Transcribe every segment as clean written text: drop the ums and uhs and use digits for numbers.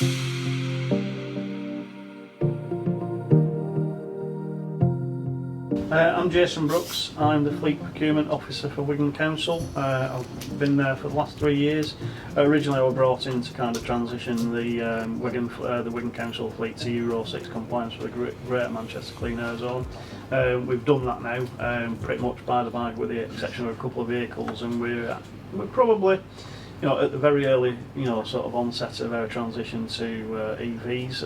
I'm Jason Brooks. I'm the Fleet Procurement Officer for Wigan Council. I've been there for the last 3 years. Originally I was brought in to kind of transition the Wigan Council fleet to Euro 6 compliance for the Greater Manchester Clean Air Zone. We've done that now, pretty much by the by, with the exception of a couple of vehicles, and we're probably, at the very early, sort of onset of our transition to EVs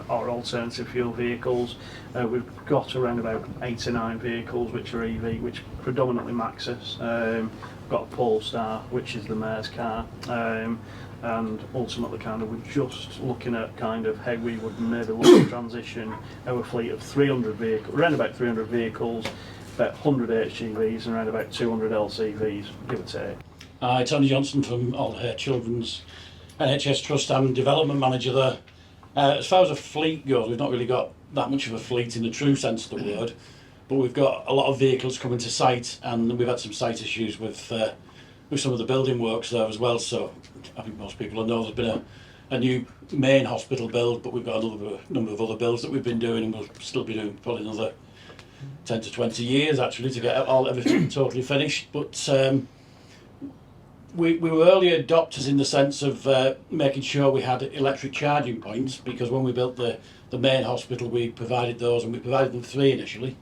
or alternative fuel vehicles. We've got around about 89 vehicles which are EV, which predominantly Maxus. We've got a Polestar, which is the Mayor's car, and ultimately we're just looking at kind of how we would maybe look to transition our fleet of 300 vehicles, around about 300 vehicles, about 100 HGVs and around about 200 LCVs, give or take. Hi, Tony Johnson from Alder Children's NHS Trust. I'm Development Manager there. As far as a fleet goes, we've not really got that much of a fleet in the true sense of the word, but we've got a lot of vehicles coming to site, and we've had some site issues with some of the building works there as well. So I think most people know there's been a new main hospital build, but we've got a number of other builds that we've been doing, and we'll still be doing probably another 10 to 20 years actually to get everything totally finished. But we were early adopters in the sense of making sure we had electric charging points, because when we built the main hospital we provided those, and we provided them 3 initially.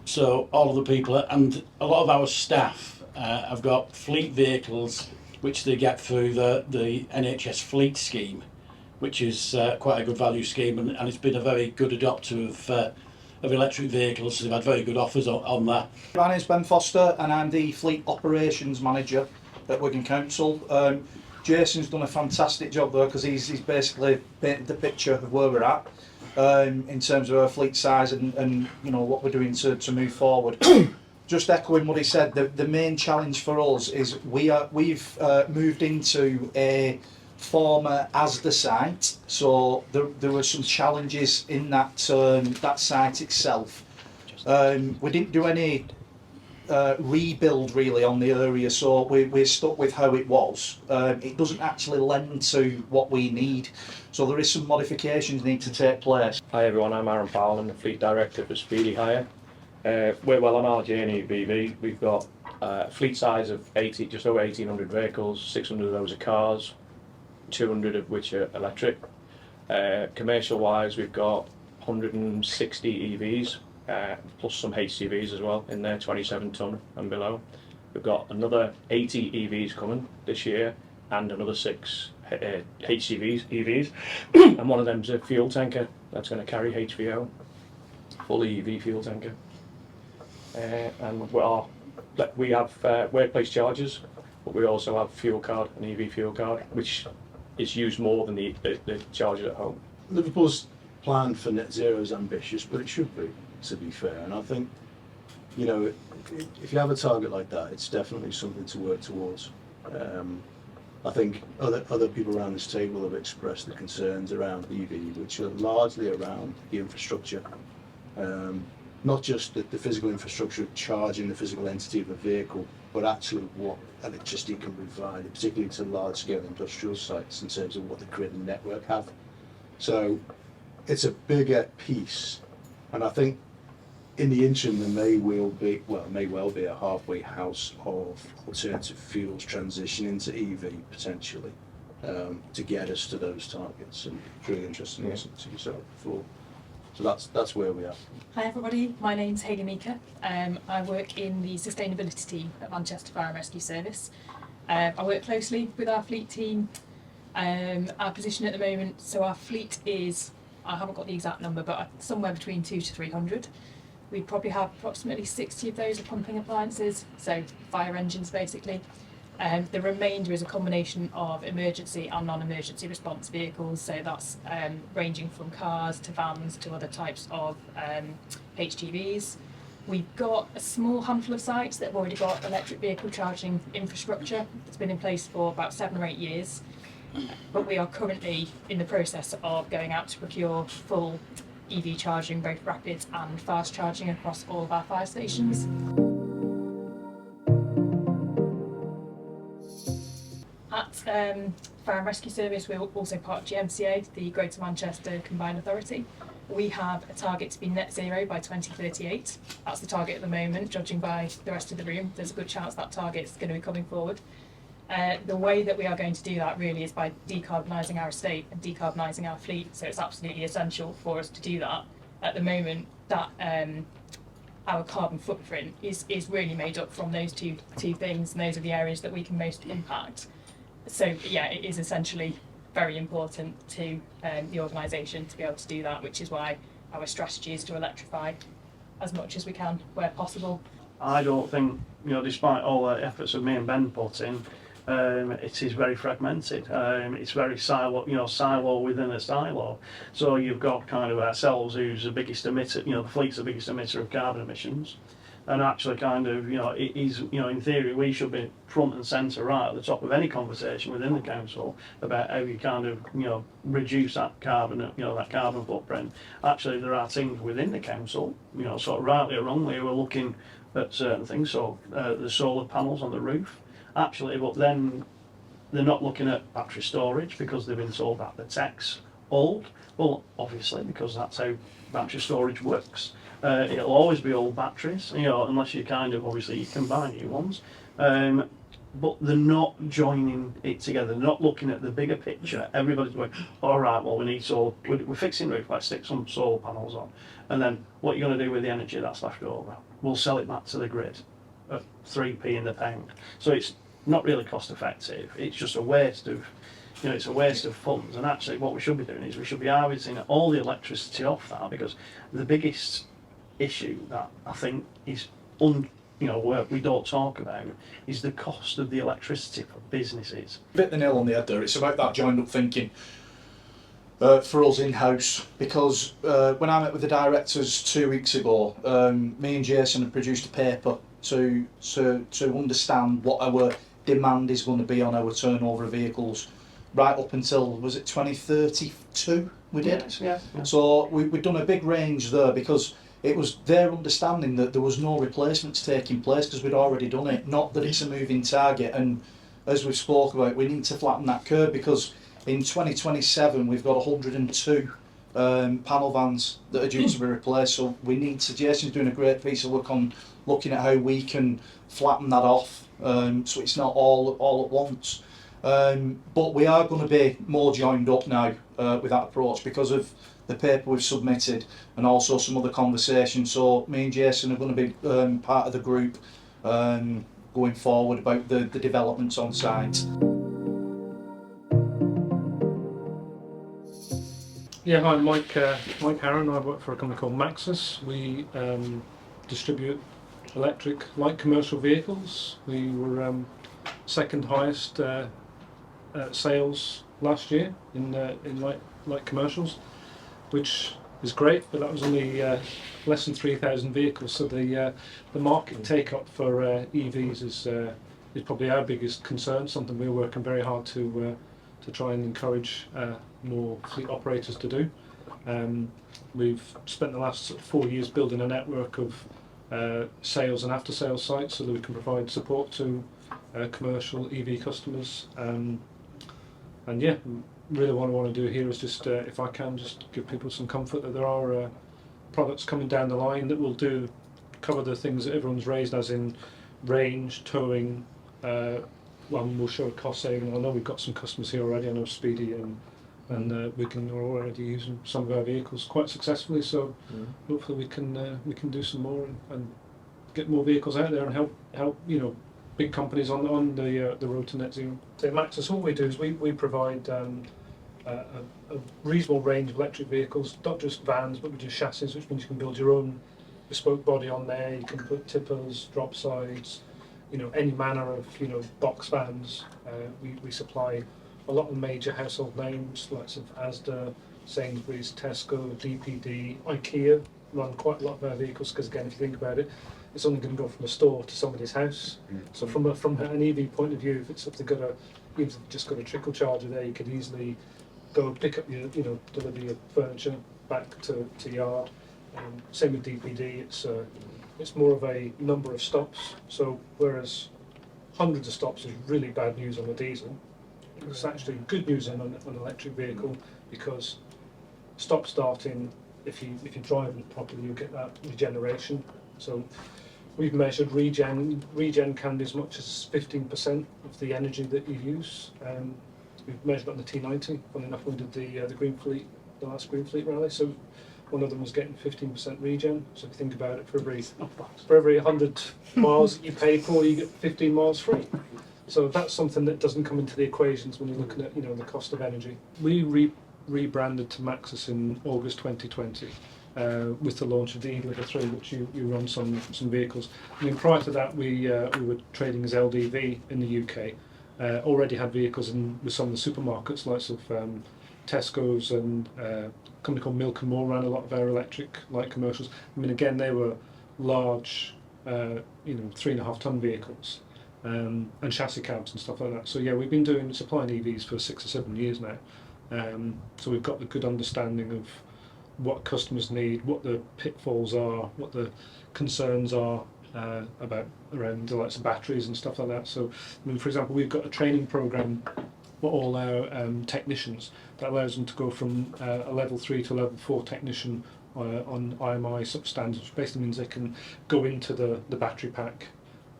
So all of the people and a lot of our staff have got fleet vehicles which they get through the NHS fleet scheme, which is quite a good value scheme, and it's been a very good adopter of electric vehicles, so they've had very good offers on that. My name's Ben Foster and I'm the Fleet Operations Manager at Wigan Council. Jason's done a fantastic job there, because he's basically painted the picture of where we're at in terms of our fleet size and what we're doing to move forward. Just echoing what he said, the main challenge for us is we've moved into a former ASDA site, so there were some challenges in that site itself. We didn't do any rebuild really on the area, so we're stuck with how it was. It doesn't actually lend to what we need, so there is some modifications need to take place. Hi everyone, I'm Aaron Powell, I'm the Fleet Director for Speedy Hire. We're well on our journey of EV. We've got a fleet size of just over 1,800 vehicles, 600 of those are cars, 200 of which are electric. Commercial wise, we've got 160 EVs, plus some HCVs as well in there, 27 tonne and below. We've got another 80 EVs coming this year, and another 6 EVs, and one of them's a fuel tanker that's going to carry HVO, fully EV fuel tanker. And we have workplace chargers, but we also have fuel card, an EV fuel card, which is used more than the charger at home. Liverpool's plan for net zero is ambitious, but it should be, to be fair. And I think, if you have a target like that, it's definitely something to work towards. I think other people around this table have expressed the concerns around EV, which are largely around the infrastructure. Not just the physical infrastructure of charging the physical entity of the vehicle, but actually what electricity can provide, particularly to large-scale industrial sites, in terms of what the grid and network have. So it's a bigger piece, and I think in the interim there may well be a halfway house of alternative fuels transition into EV potentially, to get us to those targets. And it's really interesting to listen to yourself before. So that's where we are. Hi everybody, my name's Hayley Meeker. I work in the sustainability team at Manchester Fire and Rescue Service. I work closely with our fleet team. Our position at the moment, so our fleet is, I haven't got the exact number, but somewhere between 200 to 300. We probably have approximately 60 of those are pumping appliances, so fire engines basically. The remainder is a combination of emergency and non-emergency response vehicles, so that's ranging from cars to vans to other types of HGVs. We've got a small handful of sites that have already got electric vehicle charging infrastructure that's been in place for about 7 or 8 years, but we are currently in the process of going out to procure full EV charging, both rapid and fast charging, across all of our fire stations. At Fire and Rescue Service, we're also part of GMCA, the Greater Manchester Combined Authority. We have a target to be net zero by 2038. That's the target at the moment, judging by the rest of the room. There's a good chance that target's going to be coming forward. The way that we are going to do that really is by decarbonising our estate and decarbonising our fleet. So it's absolutely essential for us to do that. At the moment, that our carbon footprint is really made up from those two things, and those are the areas that we can most impact. So yeah, it is essentially very important to the organisation to be able to do that, which is why our strategy is to electrify as much as we can where possible. I don't think, despite all the efforts that me and Ben put in, it is very fragmented. It's very silo within a silo. So you've got kind of ourselves, who's the biggest emitter, the fleet's the biggest emitter of carbon emissions. And actually kind of, it is, in theory, we should be front and centre right at the top of any conversation within the council about how you kind of, reduce that carbon, that carbon footprint. Actually, there are things within the council, sort of rightly or wrongly, who are looking at certain things. So the solar panels on the roof, actually, but then they're not looking at battery storage because they've been told that the tech's old. Well, obviously, because that's how battery storage works. It'll always be old batteries, unless you kind of, obviously, you can buy new ones. But they're not joining it together. They're not looking at the bigger picture. Everybody's going, all right, well, we need solar. We're fixing the roof, let's stick some solar panels on. And then what are you going to do with the energy that's left over? We'll sell it back to the grid at 3p in the pound. So it's not really cost effective. It's just a waste of, it's a waste of funds. And actually, what we should be doing is we should be harvesting all the electricity off that, because the biggest issue that I think is where we don't talk about is the cost of the electricity for businesses. Bit the nail on the head there. It's about that joined up thinking for us in-house, because when I met with the directors 2 weeks ago, me and Jason had produced a paper to understand what our demand is going to be on our turnover of vehicles right up until, was it 2032 we did? Yes, yeah. So we've done a big range there, because it was their understanding that there was no replacements taking place because we'd already done it, not that it's a moving target. And as we've spoke about, we need to flatten that curve, because in 2027 we've got 102 panel vans that are due to be replaced. So we need to, Jason's doing a great piece of work on looking at how we can flatten that off, so it's not all at once. But we are going to be more joined up now with that approach, because of the paper we've submitted and also some other conversations. So me and Jason are going to be part of the group going forward about the developments on site. Yeah, hi, I'm Mike Harron. I work for a company called Maxus. We distribute electric light commercial vehicles. We were second highest sales last year in light commercials, which is great, but that was only less than 3,000 vehicles. So the market take up for EVs is probably our biggest concern. Something we're working very hard to try and encourage more fleet operators to do. We've spent the last 4 years building a network of sales and after sales sites so that we can provide support to commercial EV customers. And yeah, really what I want to do here is just, if I can, just give people some comfort that there are products coming down the line that will cover the things that everyone's raised, as in range, towing. We'll show a cost saving. I know we've got some customers here already. I know Speedy and we're already using some of our vehicles quite successfully. So hopefully we can do some more and get more vehicles out there and help big companies on the road to net zero. So Maxus, what we do is we provide a reasonable range of electric vehicles, not just vans, but we do chassis, which means you can build your own bespoke body on there. You can put tippers, drop sides, any manner of box vans. We supply a lot of major household names, lots of Asda, Sainsbury's, Tesco, DPD, IKEA run quite a lot of our vehicles, because again, if you think about it, it's only going to go from a store to somebody's house. So from an EV point of view, if you've just got a trickle charger there, you could easily go pick up deliver your furniture back to yard. Same with DPD, it's more of a number of stops. So whereas hundreds of stops is really bad news on the diesel, It's actually good news on an electric vehicle, because stop starting, if you drive it properly, you get that regeneration. So we've measured regen can be as much as 15% of the energy that you use. We've measured on the T90. Funny enough, we did the GreenFleet, the last GreenFleet rally. So one of them was getting 15% regen. So if you think about it, for every 100 miles that you pay for, you get 15 miles free. So that's something that doesn't come into the equations when you're looking at, the cost of energy. We rebranded to Maxus in August 2020 with the launch of the e-Litter 3, which you run some vehicles. I mean, prior to that, we were trading as LDV in the UK. Already had vehicles with some of the supermarkets, like of Tesco's, and a company called Milk and More ran a lot of our electric light commercials. I mean, again, they were large, 3.5 ton vehicles. And chassis cabs and stuff like that. So yeah, we've been supplying EVs for 6 or 7 years now. So we've got the good understanding of what customers need, what the pitfalls are, what the concerns are around the likes of batteries and stuff like that. So, I mean, for example, we've got a training program for all our technicians that allows them to go from a level 3 to level 4 technician on IMI substandards, which basically means they can go into the battery pack,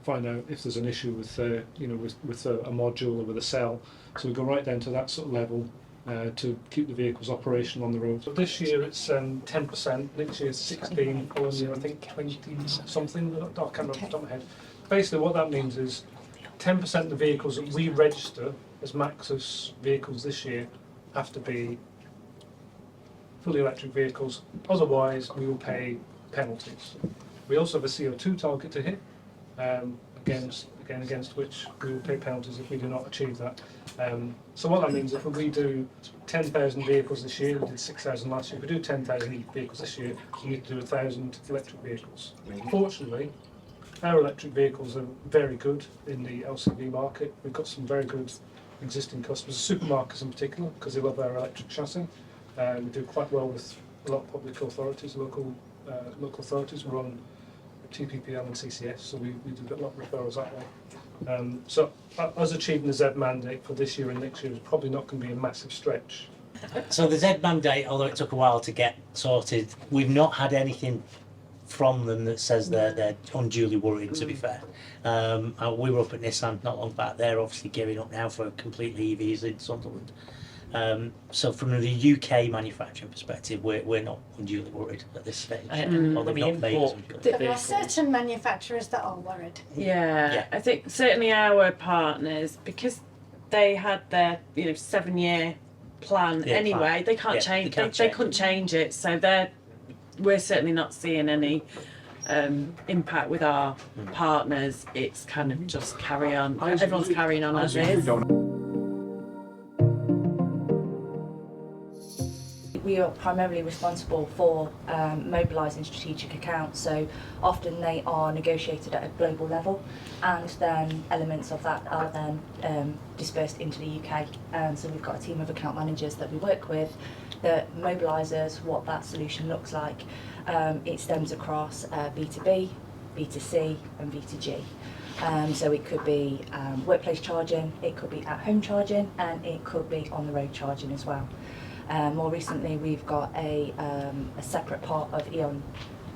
find out if there's an issue with with a module or with a cell. So we go right down to that sort of level to keep the vehicles operational on the road. So this year it's 10%, next year it's 16, following year I think 20 something, I can't remember off the top of my head. Basically what that means is 10% of the vehicles that we register as Maxus vehicles this year have to be fully electric vehicles, otherwise we will pay penalties. We also have a CO2 target to hit, against which we will pay penalties if we do not achieve that. So what that means is if we do 10,000 vehicles this year, we did 6,000 last year, if we do 10,000 vehicles this year, we need to do 1,000 electric vehicles. Fortunately, our electric vehicles are very good in the LCV market. We've got some very good existing customers, supermarkets in particular, because they love our electric chassis. We do quite well with a lot of public authorities, local authorities. We're on TPPL and CCS, so we do get a lot of referrals that way. So us achieving the Z mandate for this year and next year is probably not going to be a massive stretch. So the Z mandate, although it took a while to get sorted, we've not had anything from them that says they're unduly worried, to be fair. We were up at Nissan not long back. They're obviously gearing up now for completely EVs in Sunderland. So from the UK manufacturing perspective, we're not unduly worried at this stage. Or they've not made us unduly. There are certain manufacturers that are worried. Yeah, I think certainly our partners, because they had their 7-year plan anyway, they can't change. They couldn't change it, so we're certainly not seeing any impact with our partners. It's kind of just carry on. Everyone's carrying on as is. We are primarily responsible for mobilising strategic accounts, so often they are negotiated at a global level, and then elements of that are then dispersed into the UK. So we've got a team of account managers that we work with that mobilises what that solution looks like. It stems across B2B, B2C and B2G. So it could be workplace charging, it could be at-home charging, and it could be on-the-road charging as well. More recently, we've got a separate part of E.ON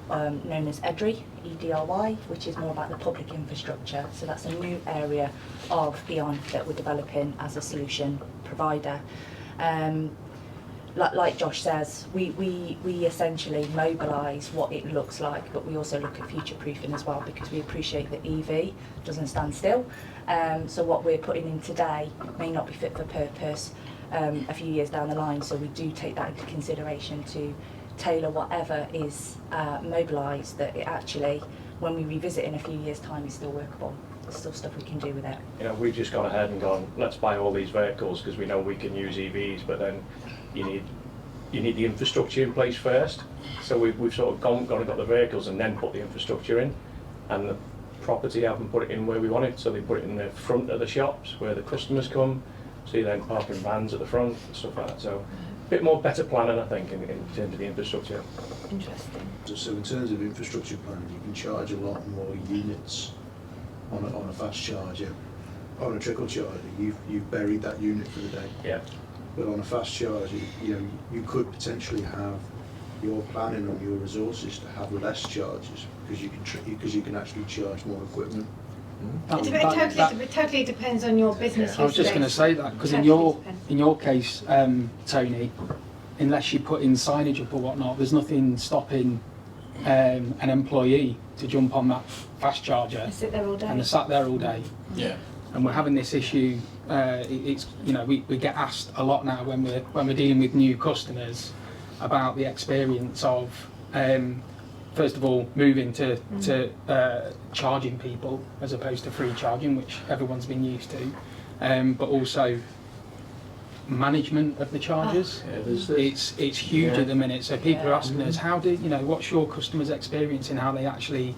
known as EDRY, EDRY, which is more about the public infrastructure. So that's a new area of E.ON that we're developing as a solution provider. Like Josh says, we essentially mobilise what it looks like, but we also look at future proofing as well, because we appreciate that EV doesn't stand still. So what we're putting in today may not be fit for purpose a few years down the line, so we do take that into consideration to tailor whatever is mobilised, that it actually, when we revisit in a few years' time, is still workable. There's still stuff we can do with it. We've just gone ahead and gone, let's buy all these vehicles because we know we can use EVs, but then you need the infrastructure in place first. So we've sort of gone and got the vehicles and then put the infrastructure in, and the property haven't put it in where we want it, so they put it in the front of the shops where the customers come. So you then parking vans at the front and stuff like that. So a bit more better planning, I think, in terms of the infrastructure. Interesting. So in terms of infrastructure planning, you can charge a lot more units on a fast charger on a trickle charger, you've buried that unit for the day. Yeah. But on a fast charger, you could potentially have your planning on your resources to have less charges because you can actually charge more equipment. It totally depends on your business. I was just going to say that because in your case, Tony, unless you put in signage up or whatnot, there's nothing stopping an employee to jump on that fast charger and sit there all day. and they're sat there all day. Yeah. And we're having this issue. It's we get asked a lot now when we're dealing with new customers about the experience of first of all moving to charging people as opposed to free charging, which everyone's been used to, but also management of the charges. It's huge at the minute. So people are asking us, what's your customers' experience in how they actually,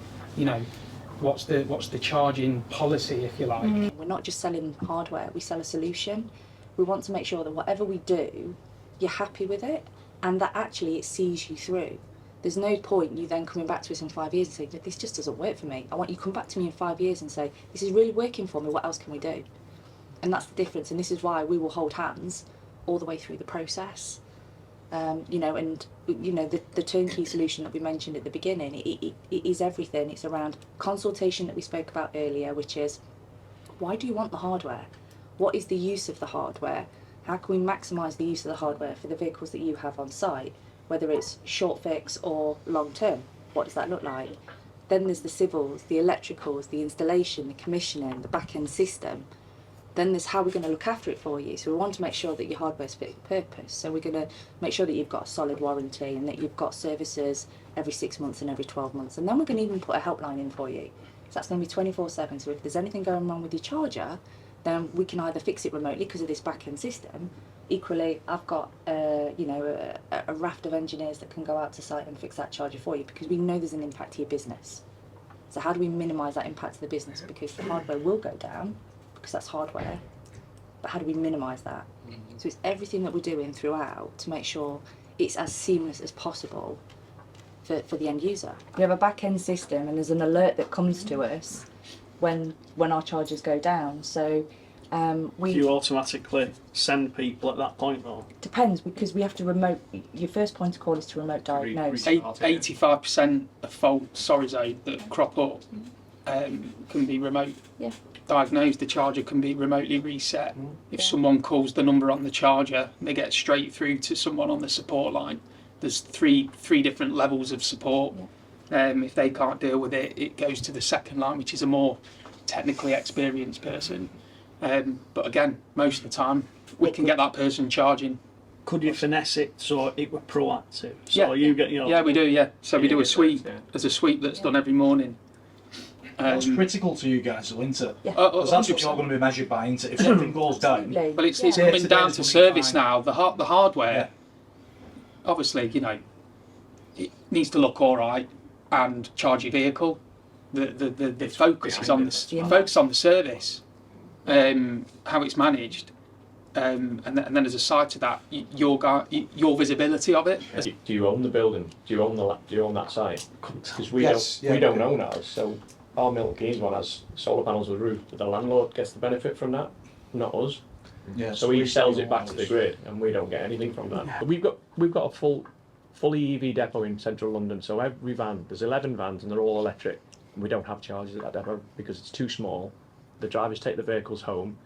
what's the charging policy, if you like. We're not just selling hardware, we sell a solution. We want to make sure that whatever we do, you're happy with it and that actually it sees you through. There's no point you then coming back to us in 5 years and saying, this just doesn't work for me. I want you to come back to me in 5 years and say, this is really working for me, what else can we do? And that's the difference, and this is why we will hold hands all the way through the process. The turnkey solution that we mentioned at the beginning, it is everything. It's around consultation that we spoke about earlier, which is, why do you want the hardware? What is the use of the hardware? How can we maximise the use of the hardware for the vehicles that you have on site, whether it's short fix or long term? What does that look like? Then there's the civils, the electricals, the installation, the commissioning, the back end system. Then there's how we're going to look after it for you. So we want to make sure that your hardware's fit for purpose. So we're going to make sure that you've got a solid warranty and that you've got services every 6 months and every 12 months. And then we're going to even put a helpline in for you. So that's going to be 24/7. So if there's anything going wrong with your charger, then we can either fix it remotely because of this back-end system. Equally, I've got a raft of engineers that can go out to site and fix that charger for you because we know there's an impact to your business. So how do we minimise that impact to the business? Because the hardware will go down, because that's hardware, but how do we minimise that? So it's everything that we're doing throughout to make sure it's as seamless as possible for the end user. We have a back-end system and there's an alert that comes to us when our charges go down. So Do you automatically send people at that point, or? Depends, because we have to your first point of call is to remote diagnose. 85% of faults, that crop up can be remote diagnosed. The charger can be remotely reset. If someone calls the number on the charger, they get straight through to someone on the support line. There's three different levels of support. If they can't deal with it, it goes to the second line, which is a more technically experienced person. But again, most of the time, we can get that person charging. Could you finesse it so it were proactive? So you get, Yeah, we do. Yeah, so we do a sweep. There's a sweep that's done every morning. That's critical to you guys, isn't it? Yeah. Because that's what you're going to be measured by, isn't it? If something goes down, well, it's coming down to service now. The hardware, obviously, it needs to look all right and charge your vehicle. The focus is on the service, how it's managed, and then there's a side to that, your visibility of it. Do you own the building? Do you own that site? Because we don't own ours, so our Milton Keynes one has solar panels with roof, but the landlord gets the benefit from that, not us. Yeah, so he sells it back to the grid, and we don't get anything from that. But we've got a fully EV depot in central London, so every van, there's 11 vans and they're all electric. And we don't have chargers at that depot because it's too small. The drivers take the vehicles home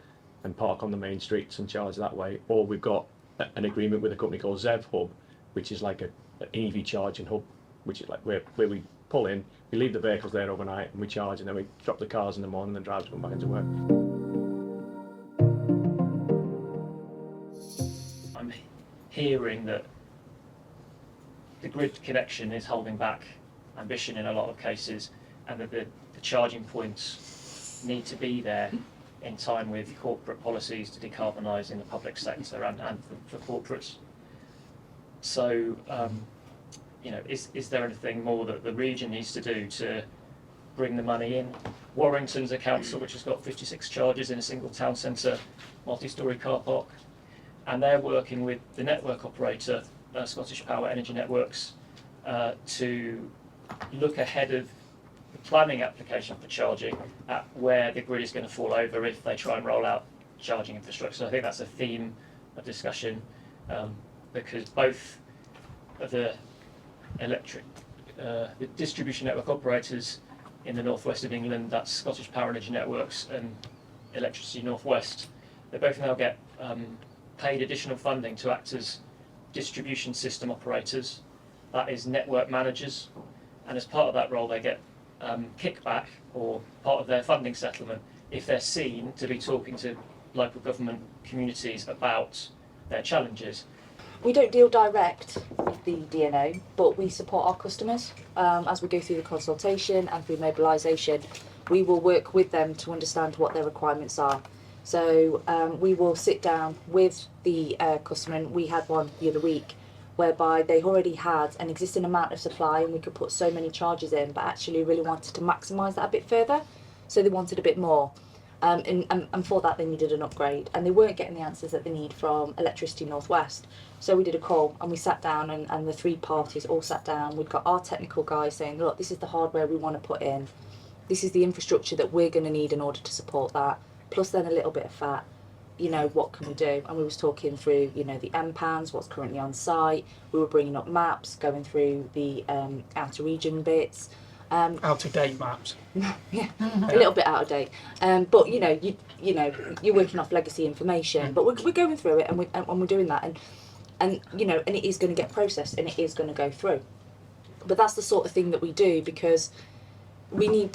and park on the main streets and charge that way. Or we've got an agreement with a company called Zev Hub, which is like an EV charging hub, which is like where we pull in, we leave the vehicles there overnight and we charge, and then we drop the cars in the morning and the drivers come back into work. I'm hearing that the grid connection is holding back ambition in a lot of cases, and that the charging points need to be there in time with corporate policies to decarbonise in the public sector and for corporates. So, is there anything more that the region needs to do to bring the money in? Warrington's a council which has got 56 chargers in a single town centre, multi-storey car park, and they're working with the network operator, Scottish Power Energy Networks, to look ahead of planning application for charging at where the grid is going to fall over if they try and roll out charging infrastructure. So I think that's a theme of discussion, because both of the the distribution network operators in the northwest of England, that's Scottish Power Energy Networks and Electricity Northwest, they both now get paid additional funding to act as distribution system operators, that is network managers, and as part of that role they get kickback or part of their funding settlement if they're seen to be talking to local government communities about their challenges. We don't deal direct with the DNO, but we support our customers as we go through the consultation and through mobilisation. We will work with them to understand what their requirements are. So we will sit down with the customer, and we had one the other week whereby they already had an existing amount of supply and we could put so many charges in, but actually really wanted to maximise that a bit further, so they wanted a bit more. And for that they needed an upgrade, and they weren't getting the answers that they need from Electricity Northwest. So we did a call and we sat down, and the three parties all sat down. We've got our technical guys saying, look, this is the hardware we want to put in, this is the infrastructure that we're going to need in order to support that, plus then a little bit of fat, you know, what can we do? And we was talking through, you know, the MPANs, what's currently on site. We were bringing up maps, going through the outer region bits. Out of date maps. Yeah, a little bit out of date. But you know, you're working off legacy information. But we're going through it, and we're doing that, and you know, and it is going to get processed, and it is going to go through. But that's the sort of thing that we do, because we need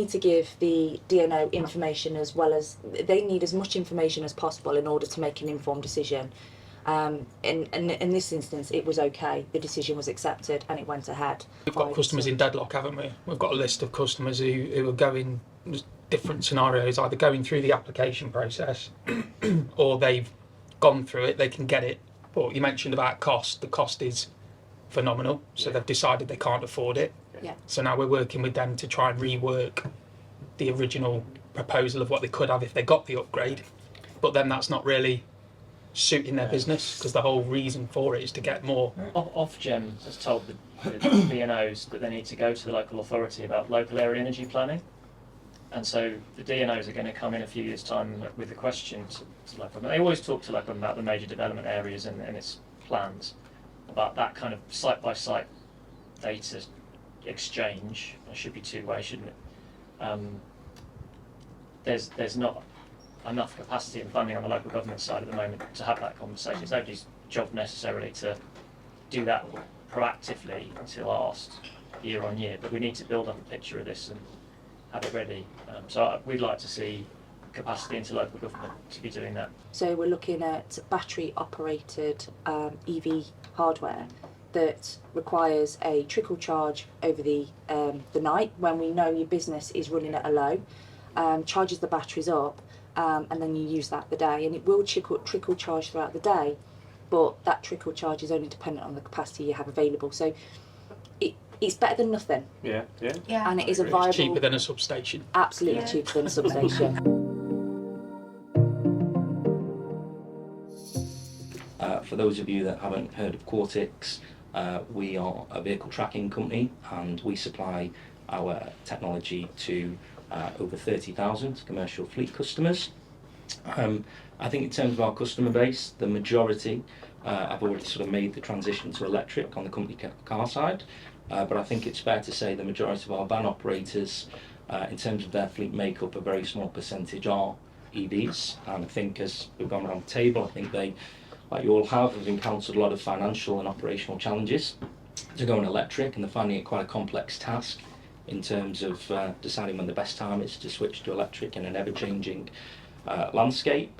to give the DNO information, as well as they need as much information as possible in order to make an informed decision. In this instance, it was okay. The decision was accepted and it went ahead. We've got customers in deadlock, haven't we? We've got a list of customers who are going different scenarios, either going through the application process or they've gone through it, they can get it. But you mentioned about cost. The cost is phenomenal, so they've decided they can't afford it. Yeah. So now we're working with them to try and rework the original proposal of what they could have if they got the upgrade. But then that's not really suiting their business, because the whole reason for it is to get more. Ofgem has told the DNOs that they need to go to the local authority about local area energy planning, and so the DNOs are going to come in a few years' time with a question to local. They always talk to local about the major development areas and its plans, but that kind of site-by-site data exchange should be two-way, shouldn't it? There's not enough capacity and funding on the local government side at the moment to have that conversation. It's nobody's job necessarily to do that proactively until asked year on year, but we need to build up a picture of this and have it ready. So we'd like to see capacity into local government to be doing that. So we're looking at battery operated EV hardware that requires a trickle charge over the night when we know your business is running at a low, charges the batteries up, and then you use that the day, and it will trickle charge throughout the day, but that trickle charge is only dependent on the capacity you have available. So it's better than nothing. Yeah. And it is a viable. It's cheaper than a substation. Absolutely cheaper than a substation. For those of you that haven't heard of Quartix, we are a vehicle tracking company, and we supply our technology to over 30,000 commercial fleet customers. I think in terms of our customer base, the majority have already sort of made the transition to electric on the company car side, but I think it's fair to say the majority of our van operators, in terms of their fleet makeup, a very small percentage are EVs, and I think as we've gone around the table, I think they, like you all have encountered a lot of financial and operational challenges to go on electric, and they're finding it quite a complex task in terms of deciding when the best time is to switch to electric in an ever-changing landscape.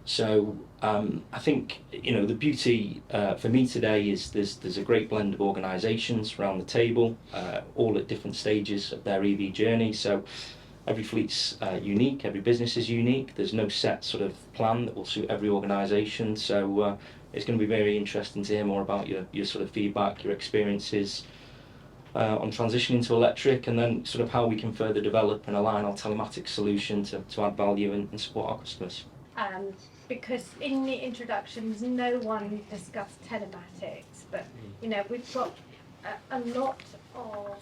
So I think, you know, the beauty for me today is there's a great blend of organisations around the table, all at different stages of their EV journey. So every fleet's unique, every business is unique. There's no set sort of plan that will suit every organisation. So it's going to be very interesting to hear more about your sort of feedback, your experiences on transitioning to electric, and then sort of how we can further develop and align our telematics solution to add value and support our customers. Because in the introductions no one discussed telematics, but you know, we've got a lot of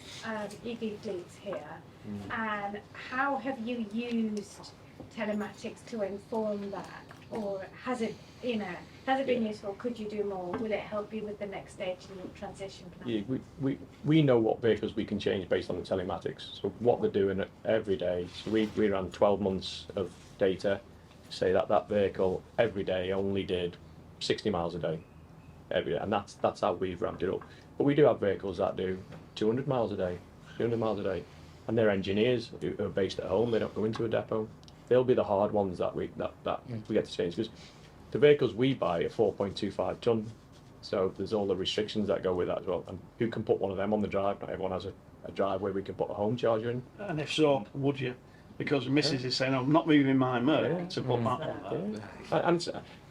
EV fleets here, and how have you used telematics to inform that, or has it been useful? Could you do more? Will it help you with the next stage in your transition plan? Yeah, we know what vehicles we can change based on the telematics. So what they're doing every day. So we ran 12 months of data, say that vehicle every day only did 60 miles a day, every day, and that's how we've ramped it up. But we do have vehicles that do 200 miles a day, 300 miles a day, and they're engineers who are based at home. They don't go into a depot. They'll be the hard ones that we get to change, because the vehicles we buy are 4.25 tonne, so there's all the restrictions that go with that as well. And who can put one of them on the drive? Not everyone has a drive where we can put a home charger in. And if so, would you? Because Mrs. is saying, I'm not moving my Merc to put that on there.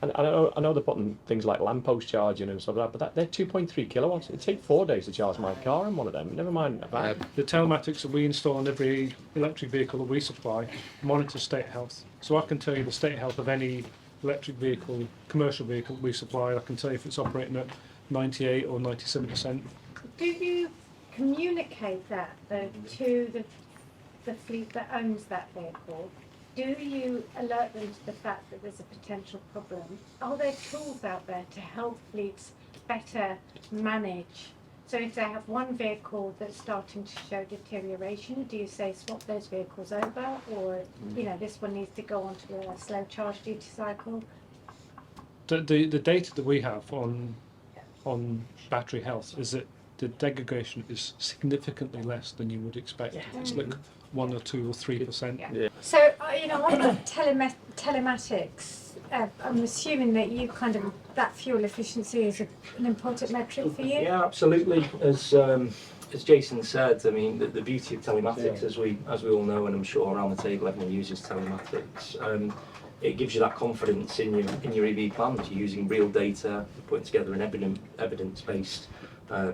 And I know they're putting things like lamppost charging and stuff like that, but they're 2.3 kilowatts. It'd take 4 days to charge my car on one of them, never mind a van. The telematics that we install on every electric vehicle that we supply monitor state health. So I can tell you the state health of any electric vehicle, commercial vehicle we supply. I can tell you if it's operating at 98 or 97%. Do you communicate that though to the fleet that owns that vehicle? Do you alert them to the fact that there's a potential problem? Are there tools out there to help fleets better manage? So if they have one vehicle that's starting to show deterioration, do you say swap those vehicles over, or this one needs to go onto a slow charge duty cycle? The data that we have on battery health is that the degradation is significantly less than you would expect. It's like 1 or 2 or 3%. Yeah. So on the telematics, I'm assuming that that fuel efficiency is an important metric for you. Yeah, absolutely. As Jason said, I mean, the beauty of telematics, as we all know, and I'm sure around the table everyone uses telematics. It gives you that confidence in your EV plans. You're using real data, putting together an evidence-based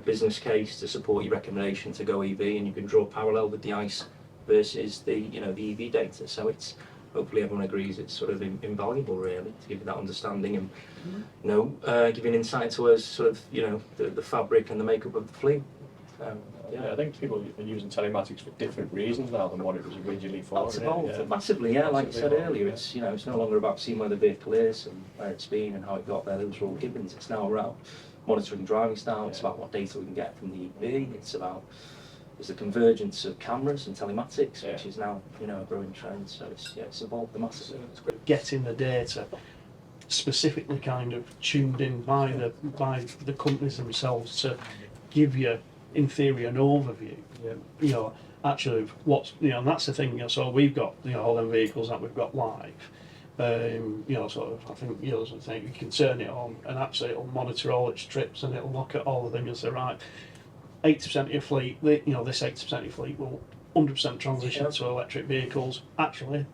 business case to support your recommendation to go EV, and you can draw parallel with the ICE versus the EV data. So it's, hopefully everyone agrees, it's sort of invaluable really to give you that understanding and giving insight to us sort of the fabric and the makeup of the fleet. I think people are using telematics for different reasons now than what it was originally for. It's evolved massively, like I said earlier. It's it's no longer about seeing where the vehicle is and where it's been and how it got there. Those were all givens. It's now around monitoring driving style. It's about what data we can get from the EV. It's about the convergence of cameras and telematics, which is now a growing trend. So it's evolved massively. Getting the data specifically kind of tuned in by the companies themselves to give you, in theory, an overview. Actually, what's and that's the thing. So we've got all them vehicles that we've got live. Sort of, I think sort of thing, you can turn it on and actually it'll monitor all its trips and it'll look at all of them and say, right, 80% of your fleet, this 80% of your fleet will 100% transition to electric vehicles. Actually,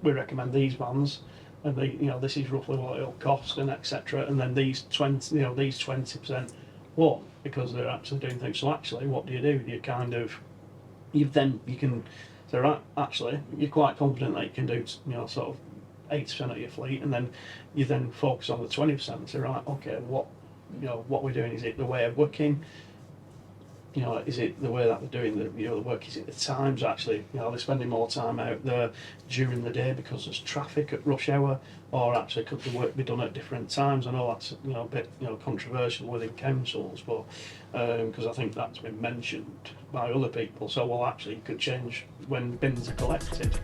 we recommend these vans, and this is roughly what it'll cost, and etc. And then these 20% won't, because they're actually doing things. So actually, what do? You you can say, right, actually, you're quite confident that you can do sort of 80% of your fleet, and then you then focus on the 20% and say, right, okay, what we're doing, is it the way of working? Is it the way that they're doing the work? Is it the times actually? They're spending more time out there during the day because there's traffic at rush hour, or actually could the work be done at different times? I know that's a bit controversial within councils, but because I think that's been mentioned by other people. So actually, you could change when bins are collected.